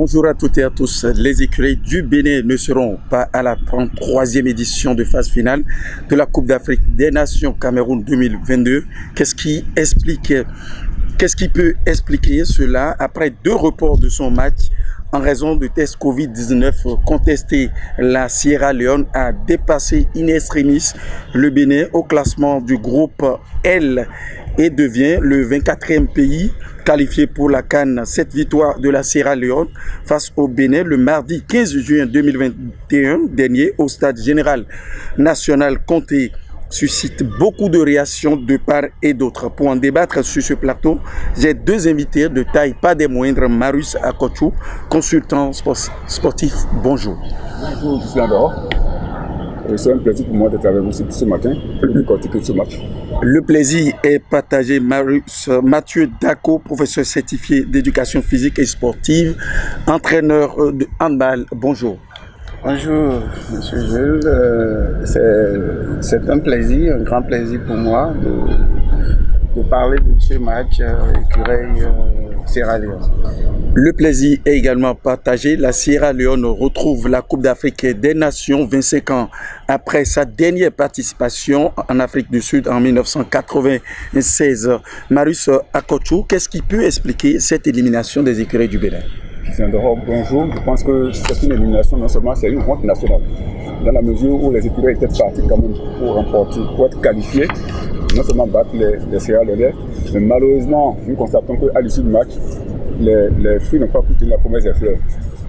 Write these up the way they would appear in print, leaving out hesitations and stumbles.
Bonjour à toutes et à tous. Les écuries du Bénin ne seront pas à la 33e édition de phase finale de la Coupe d'Afrique des Nations Cameroun 2022. Qu'est-ce qui peut expliquer cela après 2 reports de son match en raison de tests Covid-19 contestés? La Sierra Leone a dépassé in extremis le Bénin au classement du groupe L et devient le 24e pays qualifié pour la CAN. Cette victoire de la Sierra Leone face au Bénin le mardi 15 juin 2021 dernier au stade général national Comté suscite beaucoup de réactions de part et d'autre. Pour en débattre sur ce plateau, j'ai 2 invités de taille pas des moindres. Marius Akochou, consultant sportif, bonjour. Bonjour, je suis en dehors. C'est un plaisir pour moi d'être avec vous ce matin pour décortiquer ce match. Le plaisir est partagé. Mathieu Dako, professeur certifié d'éducation physique et sportive, entraîneur de handball, bonjour. Bonjour, monsieur Jules. C'est un plaisir, un grand plaisir pour moi de parler de ce match Écureuil-Sierra Leone. Le plaisir est également partagé. La Sierra Leone retrouve la Coupe d'Afrique des Nations 25 ans après sa dernière participation en Afrique du Sud en 1996. Marius Akochou, qu'est-ce qui peut expliquer cette élimination des écuries du Bénin? Bonjour, je pense que c'est une élimination, non seulement c'est une honte nationale, dans la mesure où les écuries étaient partis quand même pour remporter, pour être qualifiés, non seulement battre les Sierra Leone, mais malheureusement, nous constatons qu'à l'issue du match, les fruits n'ont pas pu tenir la promesse des fleurs.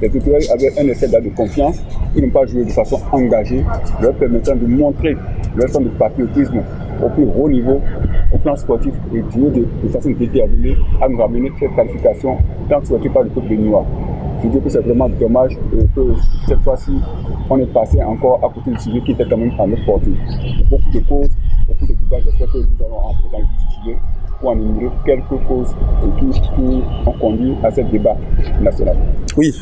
Les écuries avaient un effet de confiance, ils n'ont pas joué de façon engagée, leur permettant de montrer leur sens de patriotisme au plus haut niveau, au plan sportif, et jouer de façon déterminée à nous ramener cette qualification tant souhaitée par le peuple béninois. Je dis que c'est vraiment dommage que cette fois-ci, on est passé encore à côté du sujet qui était quand même à notre portée. Beaucoup de causes, beaucoup de débats, j'espère que nous allons entrer dans le sujet pour en énumérer quelques causes qui ont conduit à ce débat national. Oui,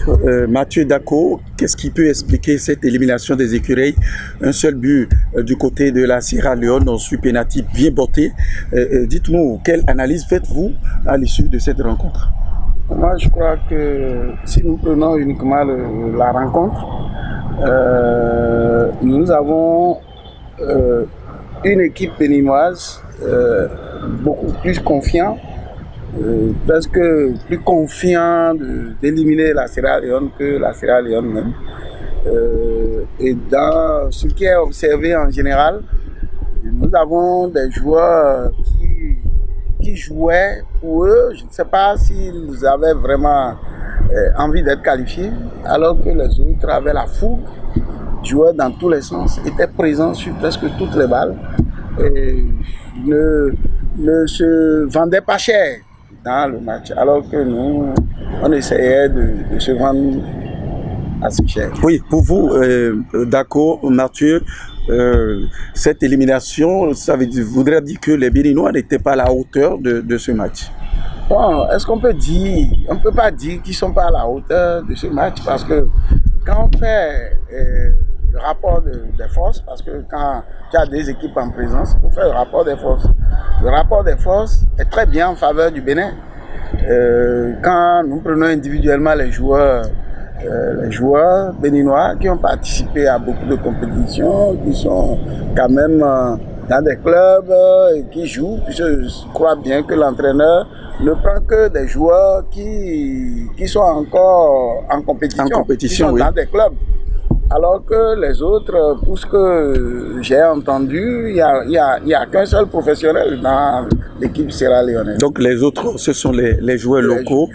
Mathieu Dako, qu'est-ce qui peut expliquer cette élimination des écureuils? Un seul but du côté de la Sierra Leone, on suit pénalty bien botté. Dites-nous, quelle analyse faites-vous à l'issue de cette rencontre? Moi, je crois que si nous prenons uniquement la rencontre, nous avons une équipe béninoise beaucoup plus confiante, presque plus confiant d'éliminer la Sierra Leone que la Sierra Leone même. Et dans ce qui est observé en général, nous avons des joueurs qui jouaient pour eux. Je ne sais pas s'ils avaient vraiment envie d'être qualifiés, alors que les autres avaient la fougue, jouaient dans tous les sens, étaient présents sur presque toutes les balles et ne se vendaient pas cher dans le match, alors que nous, on essayait de se vendre assez cher. Oui, pour vous, Dako, Mathieu, cette élimination, ça voudrait dire que les Béninois n'étaient pas à la hauteur de ce match? Bon, est-ce qu'on peut dire, on ne peut pas dire qu'ils ne sont pas à la hauteur de ce match, parce que quand on fait le rapport des forces, parce que quand tu as des équipes en présence, il faut faire le rapport des forces. Le rapport des forces est très bien en faveur du Bénin. Quand nous prenons individuellement les joueurs béninois qui ont participé à beaucoup de compétitions, qui sont quand même dans des clubs et qui jouent. Je crois bien que l'entraîneur ne prend que des joueurs qui sont encore en compétition, qui sont oui, dans des clubs. Alors que les autres, pour ce que j'ai entendu, il n'y a qu'un seul professionnel dans l'équipe sierra-léonaise. Donc les autres, ce sont les joueurs locaux.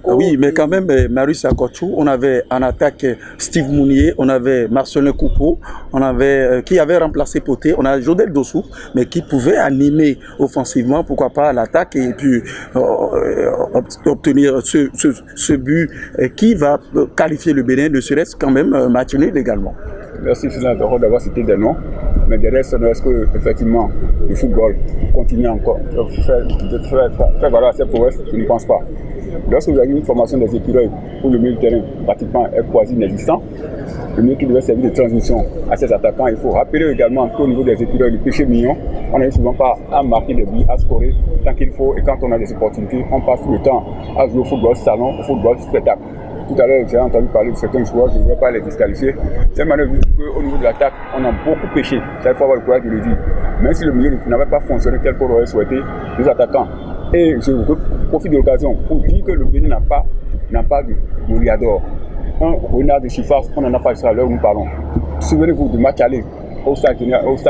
Oui, mais quand même, Marius Akochou, on avait en attaque Steve Mounier, on avait Marcelin Coupeau, on avait qui avait remplacé Poté, on a Jodel Dossou, mais qui pouvait animer offensivement, pourquoi pas à l'attaque, et puis obtenir ce but qui va qualifier le Bénin, ne serait-ce quand même matchné également. Merci Finan d'avoir cité des noms, mais derrière ça, est-ce que effectivement le football continue encore de faire valoir ses prouesses? Je ne pense pas. Lorsque vous avez une formation des écureuils où le milieu de terrain pratiquement est quasi inexistant, le milieu qui devait servir de transmission à ses attaquants, il faut rappeler également qu'au niveau des écureuils, le péché mignon, on n'arrive souvent pas à marquer des buts, à scorer tant qu'il faut, et quand on a des opportunités, on passe tout le temps à jouer au football salon, au football spectacle. tout à l'heure, j'ai entendu parler de certains joueurs, je ne vais pas les disqualifier. C'est manœuvre qu'au niveau de l'attaque, on a beaucoup péché. Ça, il faut avoir le courage de le dire. Même si le milieu n'avait pas fonctionné tel qu'on aurait souhaité, les attaquants. Et je profite de l'occasion pour dire que le Bénin n'a pas de Moliador. Un renard de Chifas, on n'en a pas à l'heure où nous parlons. Souvenez-vous du match aller au stade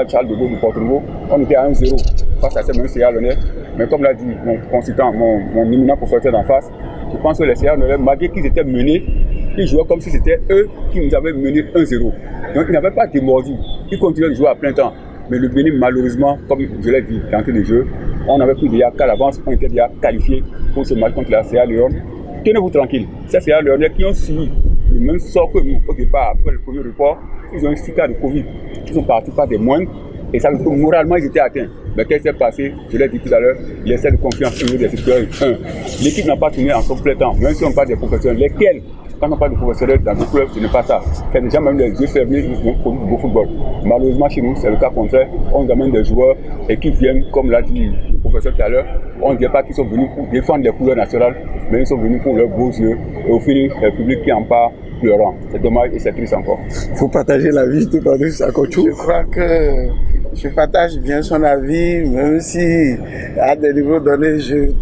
Charles de Gaulle de Porto-Novo, on était à 1-0 face à ces mêmes Sierra Leonais. Mais comme l'a dit mon consultant, mon éminent professeur d'en face, je pense que les Sierra Leonais, malgré qu'ils étaient menés, ils jouaient comme si c'était eux qui nous avaient menés 1-0. Donc ils n'avaient pas démordu, ils continuaient de jouer à plein temps. Mais le Bénin, malheureusement, comme je l'ai dit, d'entrée de jeu, on avait pris déjà qu'à l'avance, on était déjà qualifiés pour ce match contre la Sierra Leone. Tenez-vous tranquille, ces Sierra Leonais qui ont suivi le même sort que nous au départ, après le premier report, ils ont eu 6 cas de Covid, ils sont partis par des moindres, et ça veut dire que moralement ils étaient atteints. Mais qu'est-ce qui s'est passé? Je l'ai dit tout à l'heure, l'essai de confiance au niveau des supérieurs. L'équipe n'a pas tourné en complet temps, même si on parle des professionnels. Lesquels? Quand on parle de professionnels dans le club, ce n'est pas ça. C'est déjà même les yeux fermés, ils ont connu du beau football. Malheureusement, chez nous, c'est le cas contraire. On amène des joueurs et qui viennent, comme l'a dit le professeur tout à l'heure, on ne dit pas qu'ils sont venus pour défendre les couleurs nationales, mais ils sont venus pour leurs beaux yeux. Et au final, le public qui en parle pleurant. C'est dommage et c'est triste encore. Il faut partager la vie tout en plus à Kochou. Je crois que je partage bien son avis, même si à des niveaux donnés, je le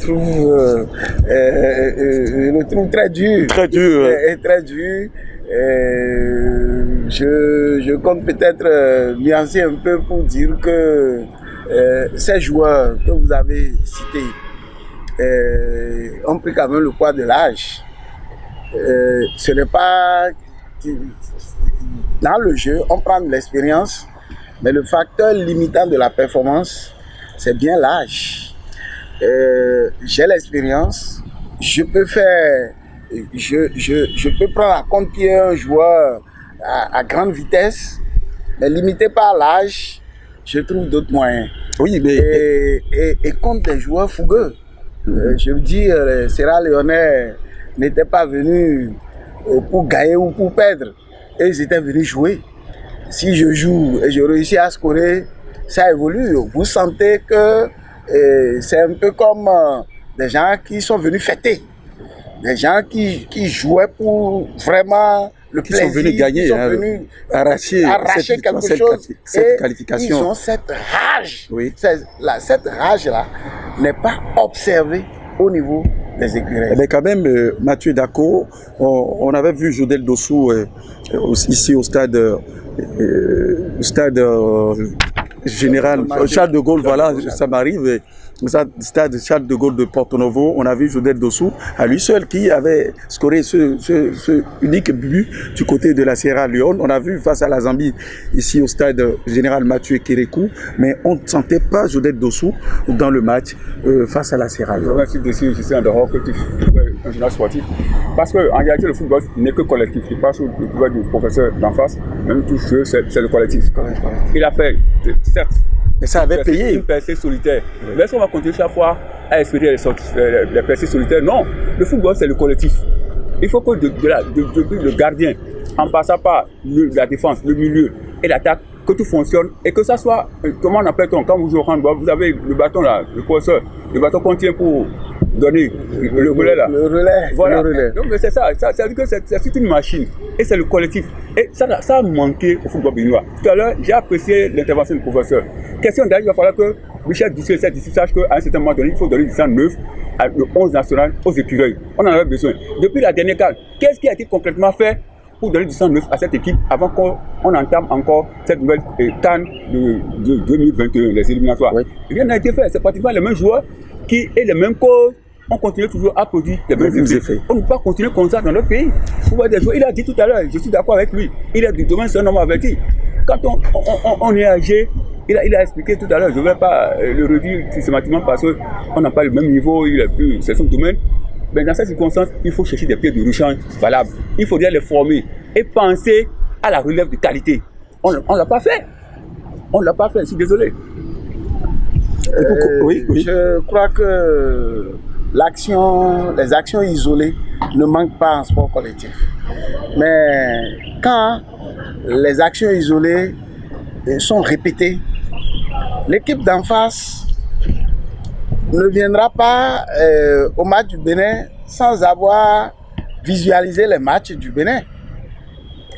trouve très dur. Très dur. Et très dur. Je compte peut-être nuancer un peu pour dire que ces joueurs que vous avez cités ont pris quand même le poids de l'âge. Ce n'est pas dans le jeu, on prend de l'expérience, mais le facteur limitant de la performance, c'est bien l'âge. J'ai l'expérience, je peux prendre à contre-pied un joueur à grande vitesse, mais limité par l'âge, je trouve d'autres moyens. Oui, mais... Et contre des joueurs fougueux. Je veux dire, les Sierra Leonais n'étaient pas venus pour gagner ou pour perdre. Et ils étaient venus jouer. Si je joue et je réussis à scorer, ça évolue. Vous sentez que c'est un peu comme des gens qui sont venus fêter. Des gens qui jouaient pour vraiment le plaisir. Qui sont venus gagner, qui sont venus arracher quelque chose. Cette qualification. Ils ont cette rage. Oui. Cette rage-là n'est pas observée au niveau des écuries. Mais quand même, Mathieu Dako, on avait vu Jodel Dossou ici au stade général Charles de Gaulle, voilà, ça m'arrive. Stade Charles de Gaulle de Porto-Novo, on a vu Jodel Dossou à lui seul qui avait scoré ce unique but du côté de la Sierra Leone. On a vu face à la Zambie ici au stade général Mathieu Kérékou, mais on ne sentait pas Jodel Dossou dans le match face à la Sierra Leone. Je remercie dessus, je suis en dehors que tu fais un journal sportif. Parce qu'en réalité, le football n'est que collectif. Je passe au pouvoir du professeur d'en face, même tout ce c'est le collectif. Il a fait, certes, mais ça avait payé. Une percée solitaire. Mais est-ce qu'on va continuer chaque fois à espérer les percées solitaires? Non. Le football, c'est le collectif. Il faut que depuis le gardien, en passant par la défense, le milieu et l'attaque, que tout fonctionne et que ça soit, comment on appelle-t-on, quand vous jouez au handball, vous avez le bâton là, le professeur, le bâton qu'on tient pour donner le relais là. Le relais. Voilà. Le relais. Donc c'est ça, ça veut dire que c'est une machine et c'est le collectif. Et ça a manqué au football béninois. Tout à l'heure, j'ai apprécié l'intervention du professeur. Question d'ailleurs, il va falloir que Michel Dussé sache qu'à un certain moment donné, il faut donner du sang neuf à le 11 national aux écureuils. On en avait besoin. Depuis la dernière CAN, qu'est-ce qui a été concrètement fait pour donner du sang neuf à cette équipe avant qu'on entame encore cette nouvelle CAN de 2021, les éliminatoires? Oui. Rien n'a été fait. C'est pratiquement les mêmes joueurs qui et les mêmes causes. On continue toujours à produire les mêmes effets. On ne peut pas continuer comme ça dans notre pays. Vous voyez des joueurs, il a dit tout à l'heure, je suis d'accord avec lui. Il a dit demain c'est un homme averti. Quand on est âgé, il a expliqué tout à l'heure, je ne vais pas le redire systématiquement parce qu'on n'a pas le même niveau, c'est son domaine. Mais dans ces circonstances, il faut chercher des pieds de rechange valables. Il faudrait les former et penser à la relève de qualité. On ne l'a pas fait. On ne l'a pas fait, je suis désolé. Oui. Je crois que les actions isolées ne manquent pas en sport collectif. Mais quand les actions isolées sont répétées, l'équipe d'en face ne viendra pas au match du Bénin sans avoir visualiser les matchs du Bénin.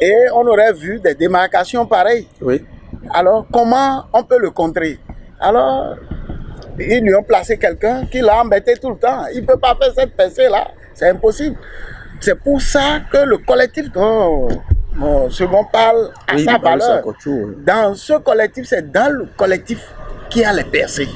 Et on aurait vu des démarcations pareilles. Oui. Alors, comment on peut le contrer? Alors, ils lui ont placé quelqu'un qui l'a embêté tout le temps. Il ne peut pas faire cette percée-là. C'est impossible. C'est pour ça que le collectif dont mon second parle a sa valeur. Dans ce collectif, c'est dans le collectif qu'il y a les percées.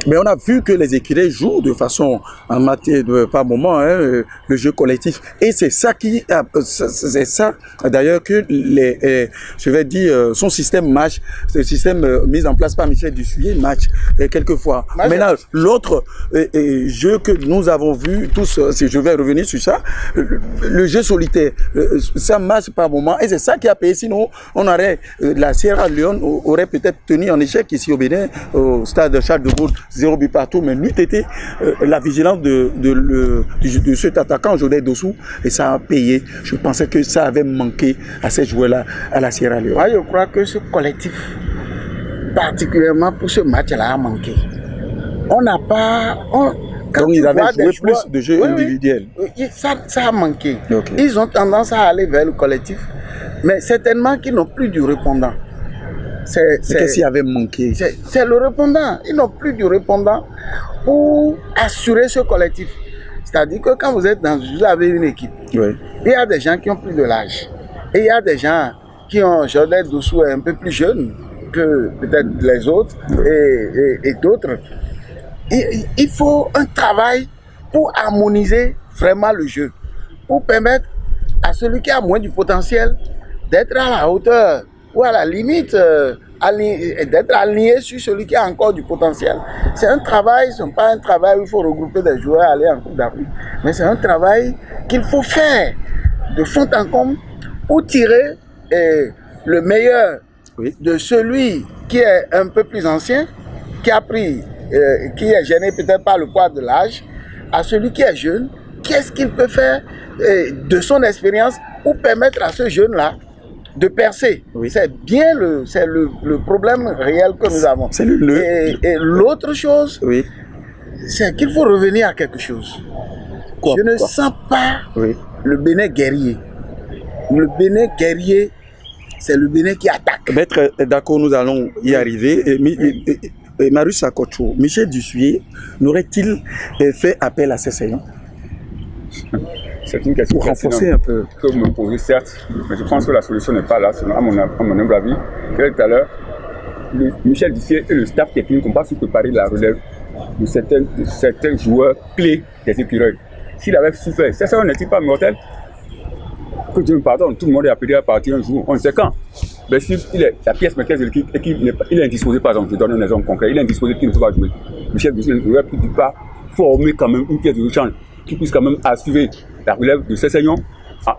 Mais on a vu que les écuries jouent de façon en matière de par moment le jeu collectif, et c'est ça qui c'est ça d'ailleurs que les je vais dire son système match, ce système mis en place par Michel Dussuyer match quelquefois. Maintenant l'autre jeu que nous avons vu tous, si je vais revenir sur ça, le jeu solitaire, ça marche par moment, et c'est ça qui a payé. Sinon on aurait la Sierra Leone aurait peut-être tenu en échec ici au Bénin, au stade Charles de Gaulle, 0 but partout, mais lui était la vigilance de cet attaquant Jodé Dossou, et ça a payé. Je pensais que ça avait manqué à ces joueurs-là à la Sierra Leone. Moi, je crois que ce collectif, particulièrement pour ce match-là, a manqué. On n'a pas... Donc ils avaient joué plus de jeux individuels. Ça a manqué. Okay. Ils ont tendance à aller vers le collectif, mais certainement qu'ils n'ont plus du répondant. Qu'est-ce qui avait manqué? C'est le répondant. Ils n'ont plus du répondant pour assurer ce collectif. C'est-à-dire que quand vous avez une équipe, il y a des gens qui ont plus de l'âge. Et il y a des gens qui ont, Jodé Dossou est un peu plus jeune que peut-être les autres et d'autres. Il faut un travail pour harmoniser vraiment le jeu, pour permettre à celui qui a moins du potentiel d'être à la hauteur, ou à la limite d'être aligné sur celui qui a encore du potentiel. C'est un travail, ce n'est pas un travail où il faut regrouper des joueurs et aller en Coupe d'Afrique, mais c'est un travail qu'il faut faire de fond en comble pour tirer le meilleur de celui qui est un peu plus ancien, qui a pris, qui est gêné peut-être par le poids de l'âge, à celui qui est jeune. Qu'est-ce qu'il peut faire de son expérience pour permettre à ce jeune-là de percer? C'est bien le problème réel que nous avons. Et l'autre chose, c'est qu'il faut revenir à quelque chose. Je ne sens pas le Bénin guerrier. Le Bénin guerrier, c'est le Bénin qui attaque. Maître, d'accord, nous allons y arriver. Marius Akocho, Michel Dussuyer n'aurait-il fait appel à ses seigneurs? C'est une question pour renforcer un peu que vous me posez, certes, mais je pense que la solution n'est pas là, à mon humble avis. Tout à l'heure, Michel Dussuyer et le staff technique n'ont pas su préparer la relève de certains joueurs clés des écureuils. S'il avait su faire, ça n'est-il pas mortel? Que Dieu me pardonne, tout le monde est appelé à partir un jour, on ne sait quand. Mais si il est la pièce maîtresse de l'équipe et qu'il est indisposé, par exemple, je donne un exemple concret, il est indisposé qu'il ne peut pas jouer. Michel Dussuyer n'aurait pu pas former quand même une pièce de rechange qui puisse quand même assurer la relève de ces seigneurs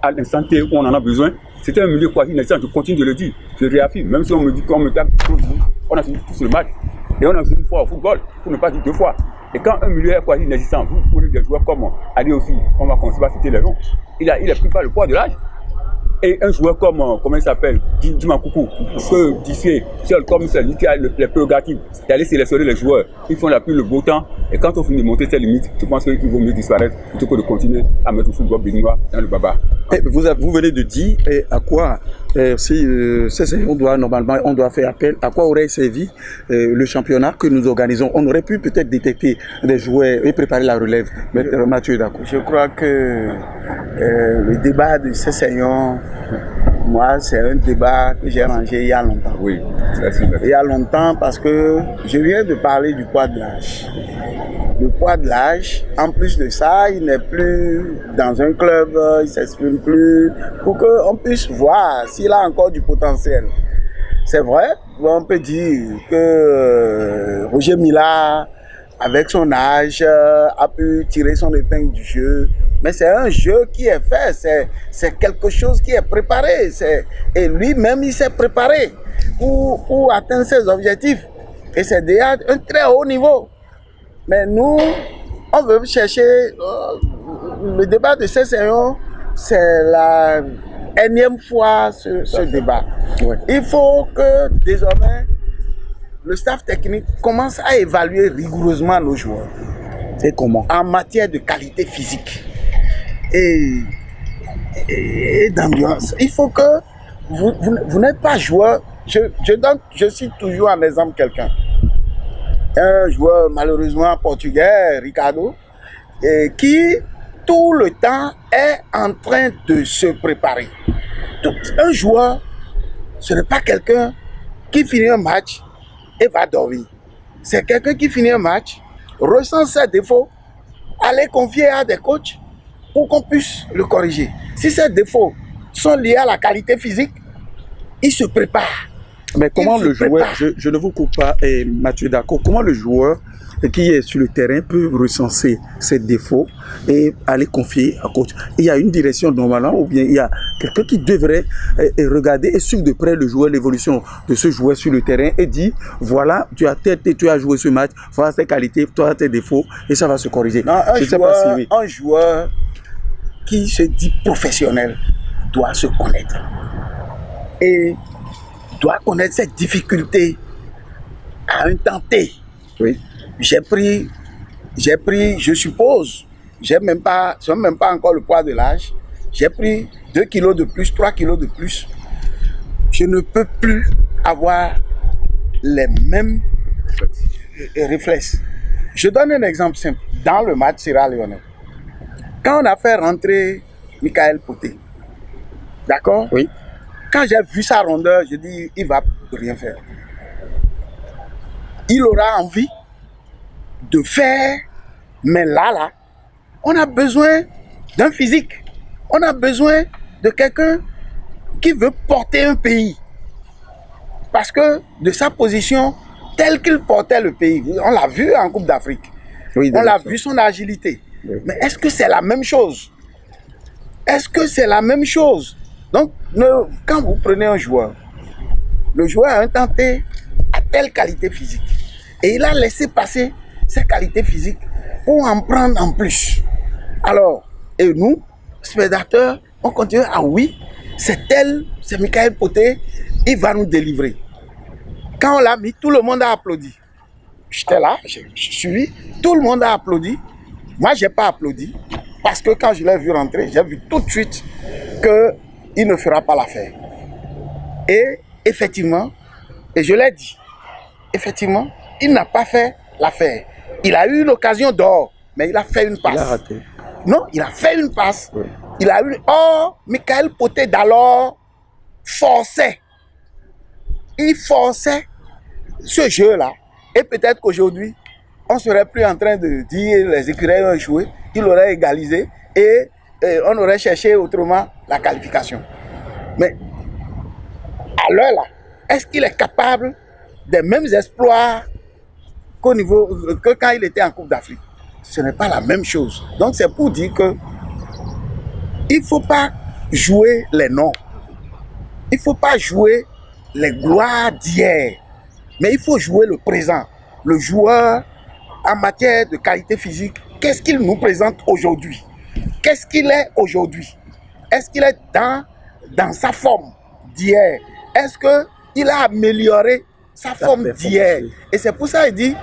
à l'instant T où on en a besoin. C'était un milieu quasi inexistant, je continue de le dire, je réaffirme, même si on me dit qu'on me tape, on a fini tous le match et on a joué une fois au football, pour ne pas dire deux fois. Et quand un milieu est quasi inexistant, vous prenez des joueurs comme Ali aussi, on va citer les noms, il est pris par le poids de l'âge. Et un joueur comme, comment il s'appelle, Dimakoukou, que Dussuyer, seul comme celui qui a les prérogatives d'aller sélectionner les joueurs, ils font la pluie, le beau temps, et quand on finit de monter ses limites, je pense qu'il vaut mieux disparaître plutôt que de continuer à mettre le football béninois dans le baba. Et vous venez de dire à quoi, si on doit faire appel, à quoi aurait servi le championnat que nous organisons? On aurait pu peut-être détecter des joueurs et préparer la relève. Mathieu, d'accord. Je crois que le débat de ces seigneurs, moi, c'est un débat que j'ai rangé il y a longtemps. Oui, merci. Il y a longtemps parce que je viens de parler du poids de l'âge. Le poids de l'âge, en plus de ça, il n'est plus dans un club, il ne s'exprime plus, pour qu'on puisse voir s'il a encore du potentiel. C'est vrai, on peut dire que Roger Mila, avec son âge, a pu tirer son épingle du jeu. Mais c'est un jeu qui est fait, c'est quelque chose qui est préparé. Et lui-même, il s'est préparé pour atteindre ses objectifs. Et c'est déjà un très haut niveau. Mais nous, on veut chercher le débat de ces seigneurs, c'est la énième fois ce débat. Il faut que désormais, le staff technique commence à évaluer rigoureusement nos joueurs. Et comment? En matière de qualité physique. Et et d'ambiance. Il faut que vous n'êtes pas joueur. Je cite toujours en exemple quelqu'un. Un joueur malheureusement portugais, Ricardo, qui tout le temps est en train de se préparer. Un joueur, ce n'est pas quelqu'un qui finit un match et va dormir. C'est quelqu'un qui finit un match, ressent ses défauts, à les confier à des coachs pour qu'on puisse le corriger. Si ces défauts sont liés à la qualité physique, il se prépare. Mais comment le joueur, je ne vous coupe pas, Mathieu, d'accord, comment le joueur qui est sur le terrain peut recenser ses défauts et aller confier à coach? Il y a une direction normalement, ou bien il y a quelqu'un qui devrait regarder et suivre de près le joueur, l'évolution de ce joueur sur le terrain et dire, voilà, tu as joué ce match, voilà tes qualités, toi tes défauts, et ça va se corriger. Non, un joueur qui se dit professionnel doit se connaître et doit connaître ses difficultés à un temps T. Oui. J'ai pris, je suppose, je ne sais même pas encore le poids de l'âge, j'ai pris 2 kilos de plus, 3 kilos de plus. Je ne peux plus avoir les mêmes réflexes. Je donne un exemple simple. Dans le match Sierra Leone, quand on a fait rentrer Michael Poté, d'accord? Oui. Quand j'ai vu sa rondeur, je dis, il ne va rien faire. Il aura envie de faire, mais là, on a besoin d'un physique. On a besoin de quelqu'un qui veut porter un pays. Parce que de sa position, telle qu'il portait le pays, on l'a vu en Coupe d'Afrique. Oui, on l'a vu son agilité. Oui. Mais est-ce que c'est la même chose? Est-ce que c'est la même chose? Donc, quand vous prenez un joueur, le joueur a un temps T à telle qualité physique. Et il a laissé passer ses qualités physiques pour en prendre en plus. Alors, et nous, spectateurs, on continue. Ah oui, c'est tel, c'est Michael Poté, il va nous délivrer. Quand on l'a mis, tout le monde a applaudi. J'étais là, je suis, tout le monde a applaudi. Moi, je n'ai pas applaudi. Parce que quand je l'ai vu rentrer, j'ai vu tout de suite qu'il ne fera pas l'affaire. Et effectivement, et je l'ai dit, effectivement, il n'a pas fait l'affaire. Il a eu une occasion d'or, mais il a fait une passe. Il a raté. Non, il a fait une passe. Oui. Il a eu... Oh, Michael Poté d'alors forçait. Il forçait ce jeu-là. Et peut-être qu'aujourd'hui, on ne serait plus en train de dire les écureuils ont échoué. Il aurait égalisé et on aurait cherché autrement la qualification. Mais à l'heure là, est-ce qu'il est capable des mêmes exploits que quand il était en Coupe d'Afrique? Ce n'est pas la même chose. Donc c'est pour dire que il ne faut pas jouer les noms. Il ne faut pas jouer les gloires d'hier. Mais il faut jouer le présent. Le joueur, en matière de qualité physique, qu'est-ce qu'il nous présente aujourd'hui? Qu'est-ce qu'il est aujourd'hui? Est-ce qu'il est dans sa forme d'hier? Est-ce qu'il a amélioré sa forme d'hier? Et c'est pour ça qu'il dit,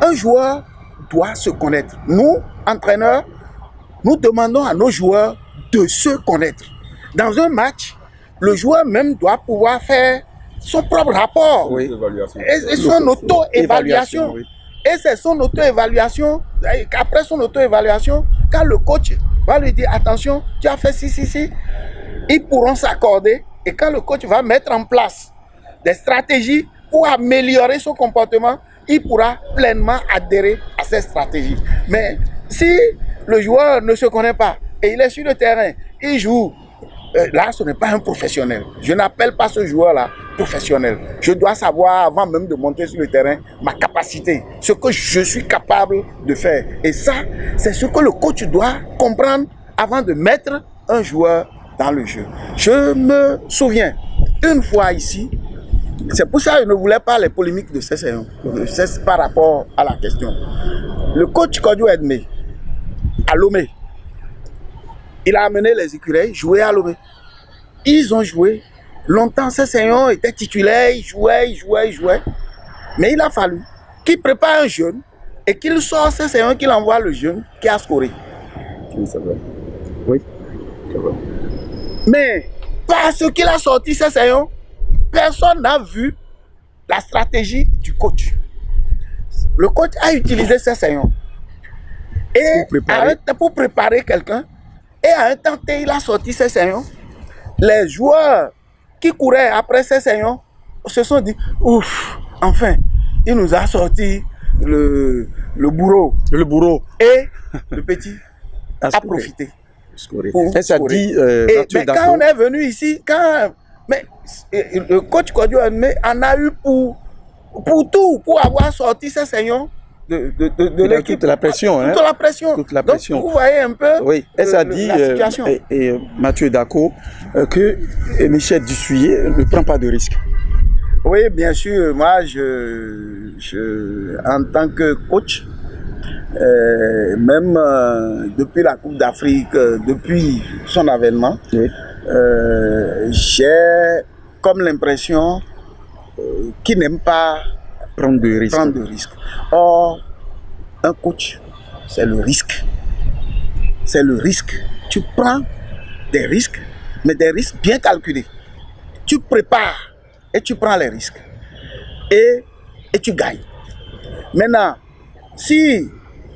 un joueur doit se connaître. Nous, entraîneurs, nous demandons à nos joueurs de se connaître. Dans un match, le joueur même doit pouvoir faire son propre rapport. Oui. Et son auto-évaluation. Oui. Et c'est son auto-évaluation. Après son auto-évaluation, quand le coach va lui dire, attention, tu as fait ci, ils pourront s'accorder. Et quand le coach va mettre en place des stratégies pour améliorer son comportement, il pourra pleinement adhérer à ces stratégies. Mais si le joueur ne se connaît pas et il est sur le terrain, il joue, là, ce n'est pas un professionnel. Je n'appelle pas ce joueur-là professionnel. Je dois savoir, avant même de monter sur le terrain, ma capacité, ce que je suis capable de faire. Et ça, c'est ce que le coach doit comprendre avant de mettre un joueur dans le jeu. Je me souviens, une fois ici, c'est pour ça que je ne voulais pas les polémiques de CC1, par rapport à la question. Le coach Kodio Edme, à Lomé, il a amené les écureuils jouer à Lomé. Ils ont joué. Longtemps, CC1 était titulaire, il jouait. Mais il a fallu qu'il prépare un jeune et qu'il sort CC1, qu'il envoie le jeune qui a scoré. Oui, c'est vrai. Oui, c'est vrai. Mais parce qu'il a sorti ces séances, personne n'a vu la stratégie du coach. Le coach a utilisé ces séances et pour préparer quelqu'un. Et à un temps, il a sorti ces séances. Les joueurs qui couraient après ces séances se sont dit, ouf, enfin, il nous a sorti le bourreau. Le bourreau. Et le petit a profité. Et ça dit, mais quand on est venu ici, le coach Kodio en a eu pour tout, pour avoir sorti ces séances de l'équipe. Toute la pression. Toute la pression. Toute la pression. Donc, vous voyez un peu ça dit, la situation. Et Mathieu Dako, que Michel Dussuyer ne prend pas de risque. Oui, bien sûr. Moi, en tant que coach, même depuis la Coupe d'Afrique, depuis son avènement, j'ai comme l'impression qu'il n'aime pas prendre de risques. Or, un coach, c'est le risque. C'est le risque. Tu prends des risques, mais des risques bien calculés. Tu prépares et tu prends les risques. Et tu gagnes. Maintenant, si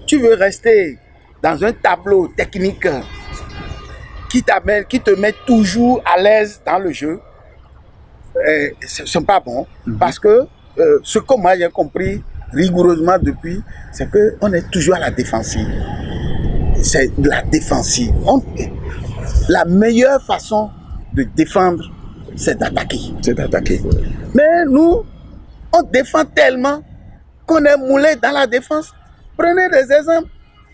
tu veux rester dans un tableau technique qui te met toujours à l'aise dans le jeu, ce n'est pas bon. Parce que ce que moi j'ai compris rigoureusement depuis, c'est qu'on est toujours à la défensive. C'est de la défensive. La meilleure façon de défendre, c'est d'attaquer. Mais nous, on défend tellement qu'on est moulé dans la défense. Prenez des exemples.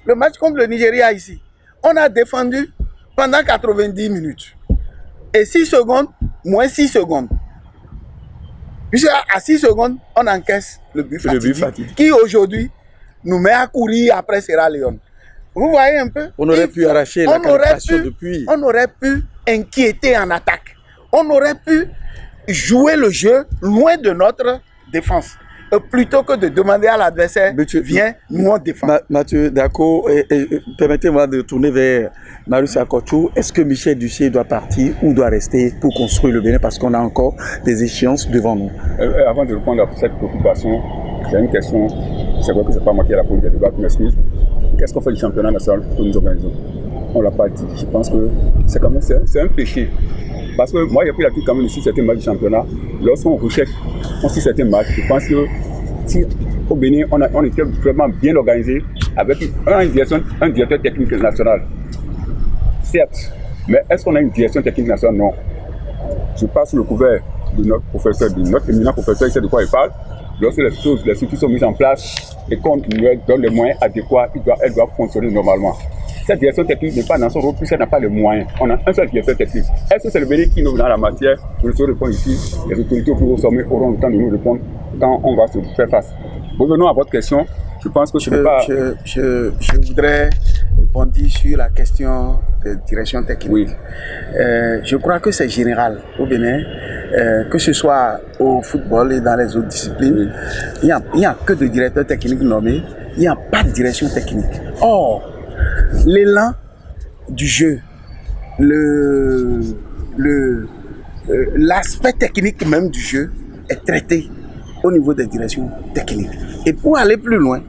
Le match contre le Nigeria ici, on a défendu pendant 90 minutes. Et 6 secondes, moins 6 secondes. Puisque à 6 secondes, on encaisse le but fatidique qui aujourd'hui nous met à courir après Sierra Leone. Vous voyez un peu? On aurait pu arracher la qualification depuis. On aurait pu inquiéter en attaque. On aurait pu jouer le jeu loin de notre défense. Plutôt que de demander à l'adversaire, viens, nous on défend. Mathieu Dako, permettez-moi de tourner vers Marius Akochou. Est-ce que Michel Dussuyer doit partir ou doit rester pour construire le Bénin parce qu'on a encore des échéances devant nous? Avant de répondre à cette préoccupation, j'ai une question. C'est vrai que ce n'est pas moi qui ai la police de débat, je m'excuse. Qu'est-ce qu'on fait du championnat national pour nous organiser? On ne l'a pas dit. Je pense que c'est quand même un péché. Parce que moi, j'ai pris l'habitude quand même de suivre certains matchs du championnat. Lorsqu'on recherche, on suit certains matchs. Je pense que si au Bénin, on était vraiment bien organisé avec un directeur technique national. Certes, mais est-ce qu'on a une direction technique nationale? Non. Je passe sous le couvert de notre professeur, de notre éminent professeur, il sait de quoi il parle. Lorsque les structures sont mises en place et qu'on lui donne les moyens adéquats, elle doit fonctionner normalement. Cette direction technique n'est pas dans son rôle puisqu'elle n'a pas les moyens. On a un seul directeur technique. Est-ce que c'est le Bénin qui nous dans la matière? Je ne saurais répondre ici. Les autorités au plus haut sommet auront le temps de nous répondre quand on va se faire face. Revenons à votre question. Je pense que je voudrais répondre sur la question de direction technique. Oui. Je crois que c'est général au Bénin, que ce soit au football et dans les autres disciplines. Il n'y a que de directeurs techniques nommés. Il n'y a pas de direction technique. Or, l'élan du jeu, l'aspect technique même du jeu est traité au niveau des directions techniques. Et pour aller plus loin,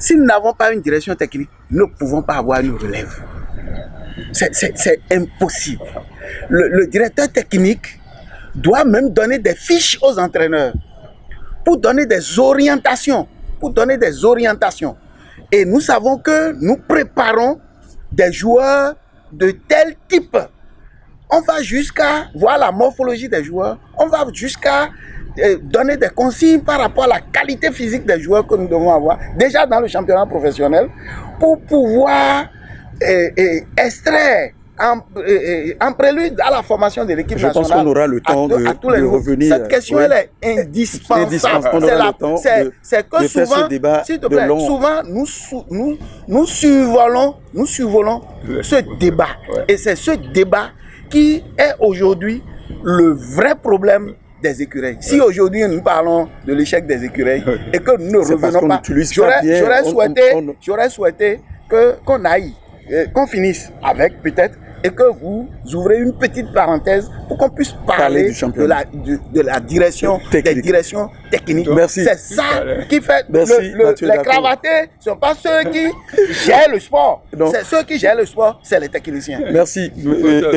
si nous n'avons pas une direction technique, nous ne pouvons pas avoir une relève. C'est impossible. Le directeur technique doit même donner des fiches aux entraîneurs pour donner des orientations. Et nous savons que nous préparons des joueurs de tel type. On va jusqu'à voir la morphologie des joueurs. On va jusqu'à donner des consignes par rapport à la qualité physique des joueurs que nous devons avoir, déjà dans le championnat professionnel, pour pouvoir extraire en prélude à la formation de l'équipe nationale. Je pense qu'on aura le temps de revenir. Cette question elle est indispensable. C'est que souvent, s'il te plaît, souvent nous survolons ce débat. Et c'est ce débat qui est aujourd'hui le vrai problème des écureuils. Si aujourd'hui nous parlons de l'échec des écureuils et que nous ne revenons pas, j'aurais souhaité qu'on aille, qu'on finisse avec peut-être et que vous ouvrez une petite parenthèse pour qu'on puisse parler de la direction, des directions techniques. C'est ça qui fait. Les cravatés ne sont pas ceux qui gèrent le sport. C'est ceux qui gèrent le sport, c'est les techniciens. Merci,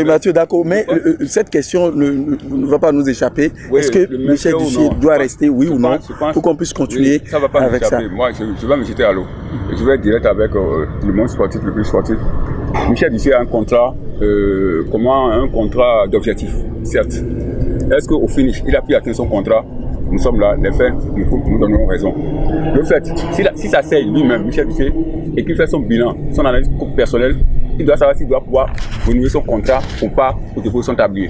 Mathieu Dako. Mais cette question ne va pas nous échapper. Oui, est-ce que Michel Duffier doit rester, oui ou non, pour qu'on puisse continuer avec ça? Moi, je vais me jeter à l'eau. Je vais être direct avec le monde sportif, le plus sportif. Michel Duffier a un contrat, un contrat d'objectif, certes. Est-ce qu'au finish, il a pu atteindre son contrat? Nous sommes là, les faits nous donnons raison. Le fait, si ça sert lui-même, Michel Duffier, et qu'il fait son bilan, son analyse personnelle, il doit savoir s'il doit pouvoir renouveler son contrat ou pas au dépôt de son tablier.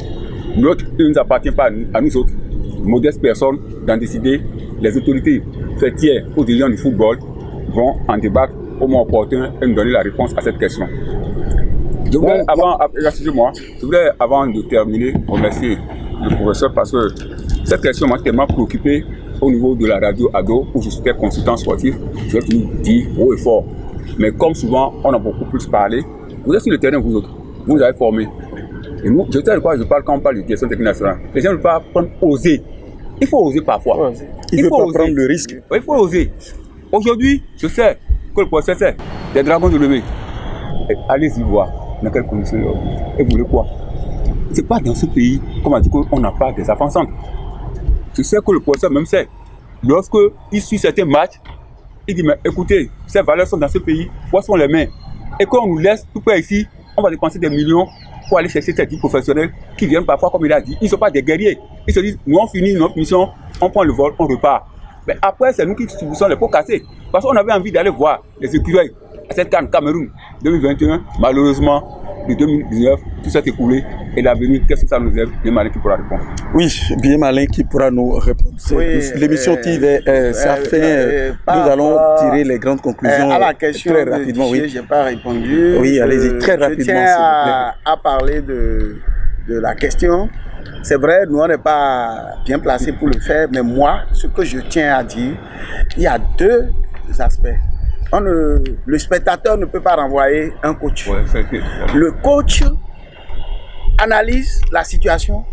L'autre, il ne nous appartient pas à nous autres, modestes personnes, d'en décider. Les autorités fêtières aux dirigeants du football vont en débattre au moment opportun et nous donner la réponse à cette question. Je voudrais, avant de terminer, remercier le professeur parce que cette question m'a tellement préoccupé au niveau de la radio Ado où je suis consultant sportif. Je vais tout dire haut et fort. Mais comme souvent, on a beaucoup plus parlé. Vous êtes sur le terrain, vous autres. Vous nous avez formés. Et nous, je sais de quoi je parle quand on parle de question technique nationale. Les gens ne peuvent pas oser. Il faut oser parfois. Il faut pas prendre le risque. Il faut oser. Aujourd'hui, je sais que le procès c'est des dragons de levée. Allez-y voir dans quelles conditions. Et vous voulez quoi? C'est pas dans ce pays qu'on a dit qu'on n'a pas des affaires. Je sais que le professeur même sait. Lorsque il suit certains matchs, il dit mais écoutez, ces valeurs sont dans ce pays, où sont les mains? Et quand on nous laisse tout près ici, on va dépenser des millions pour aller chercher ces types professionnels qui viennent parfois, comme il a dit, ils ne sont pas des guerriers. Ils se disent, nous on finit notre mission, on prend le vol, on repart. Mais après, c'est nous qui subissons les pots cassés. Parce qu'on avait envie d'aller voir les écureuils à cette CAN Cameroun 2021. Malheureusement, de 2019, tout s'est écoulé. Et l'avenir, qu'est-ce que ça nous aide? Bien Malin qui pourra répondre. Oui, bien Malin qui pourra nous répondre. Oui, l'émission tire sa fin. Nous allons tirer les grandes conclusions à la question très rapidement. Oui, je n'ai pas répondu. Oui, allez-y, très rapidement. Je tiens à parler de la question. C'est vrai, nous on n'est pas bien placés pour le faire, mais moi, ce que je tiens à dire, il y a deux aspects. Le spectateur ne peut pas renvoyer un coach. Le coach analyse la situation,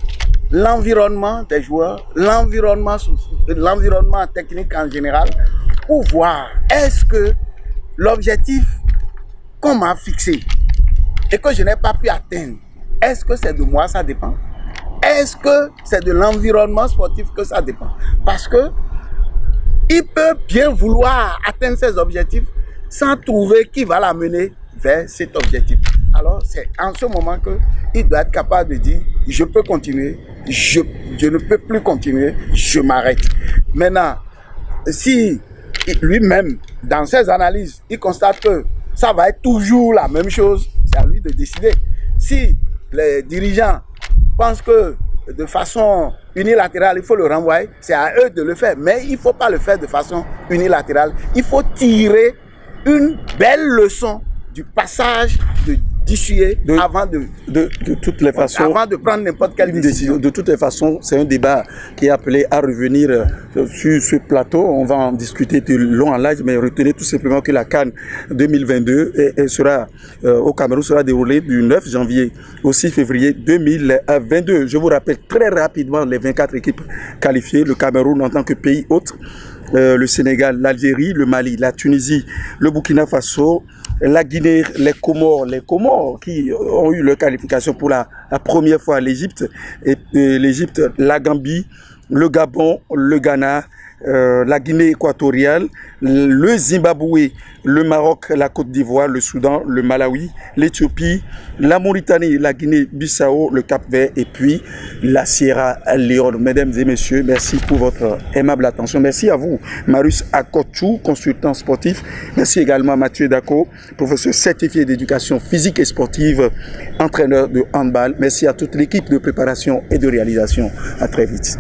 l'environnement des joueurs, l'environnement technique en général, pour voir est-ce que l'objectif qu'on m'a fixé et que je n'ai pas pu atteindre, est-ce que c'est de moi, ça dépend? Est-ce que c'est de l'environnement sportif que ça dépend? Parce que il peut bien vouloir atteindre ses objectifs sans trouver qui va l'amener vers cet objectif. Alors, c'est en ce moment qu'il doit être capable de dire, je peux continuer, je ne peux plus continuer, je m'arrête. Maintenant, si lui-même, dans ses analyses, il constate que ça va être toujours la même chose, c'est à lui de décider. Si les dirigeants pensent que de façon unilatérale, il faut le renvoyer, c'est à eux de le faire. Mais il ne faut pas le faire de façon unilatérale. Il faut tirer une belle leçon du passage de Duffier avant de toutes les façons, avant de prendre n'importe quelle décision. De toutes les façons, c'est un débat qui est appelé à revenir sur ce plateau. On va en discuter de long en large, mais retenez tout simplement que la CAN 2022 sera au Cameroun sera déroulée du 9 janvier au 6 février 2022. Je vous rappelle très rapidement les 24 équipes qualifiées. Le Cameroun en tant que pays hôte, le Sénégal, l'Algérie, le Mali, la Tunisie, le Burkina Faso, la Guinée, les Comores qui ont eu leur qualification pour la première fois, l'Égypte, la Gambie, le Gabon, le Ghana, la Guinée équatoriale, le Zimbabwe, le Maroc, la Côte d'Ivoire, le Soudan, le Malawi, l'Éthiopie, la Mauritanie, la Guinée-Bissau, le Cap-Vert et puis la Sierra Leone. Mesdames et messieurs, merci pour votre aimable attention. Merci à vous, Marius Akotou, consultant sportif. Merci également à Mathieu Dako, professeur certifié d'éducation physique et sportive, entraîneur de handball. Merci à toute l'équipe de préparation et de réalisation. À très vite.